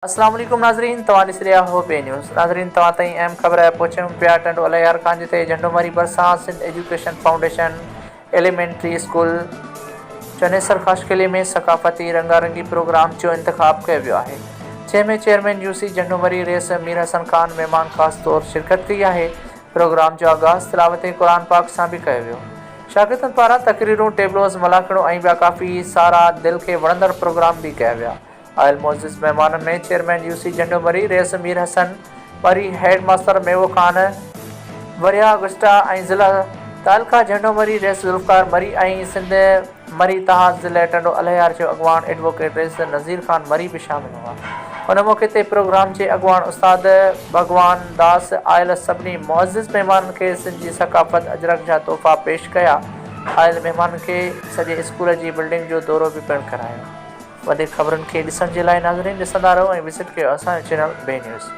अस्सलाम वालेकुम नाज़रीन, तव्हां ॾिसी रहिया हो बे न्यूज़। नाज़रीन, तव्हां ताईं अहम ख़बर पहुचूं पिया टंडो अलियार खां, जिते झंडोमरी भरिसां Sindh education foundation elementary school Chanesar ख़ाशकिले में सक़ाफ़ती रंगारंगी प्रोग्राम जो इंतख़ाब कयो वियो आहे, जंहिंमें chairman UC झंडोमरी rice Mir Hasan Khan महिमान ख़ास तौरु शिरकत कई आहे। प्रोग्राम जो आगाज़ तिलावत क़ुरान पाक सां बि कयो वियो। शागिर्दनि पारां तक़रीरूं, टेबलोज़, मलाखड़ो ऐं ॿिया काफ़ी सारा दिलि खे वणंदड़ प्रोग्राम बि कया विया। आयल मोअज़्ज़िज़ महिमाननि में chairman UC झंडोमरी rice Mir Hasan, वरी हेड मास्टर मेवो ख़ान, वरिया गुस्टा ऐं ज़िला तालका झंडोमरी रईस ज़ुल्फ़कार मरी ऐं सिंध मरी तहाज़ ज़िले टंडो अलियार जो अॻवान एडवोकेट रईस नज़ीर ख़ान मरी बि शामिल हुआ। उन मौक़े ते प्रोग्राम जे अॻवान उस्ताद भगवान दास आयल सभिनी मुअज़्ज़िज़ महिमाननि खे सिंध जी सक़ाफ़त अजरक जा तोहफ़ा पेश कया। आयल महिमाननि खे सॼे स्कूल जी बिल्डिंग जो दौरो बि पिणु करायो। वधीक ख़बरुनि खे ॾिसण जे लाइ नाज़रीन ॾिसंदा रहो ऐं विज़िट कयो असांजो चैनल बे न्यूज़।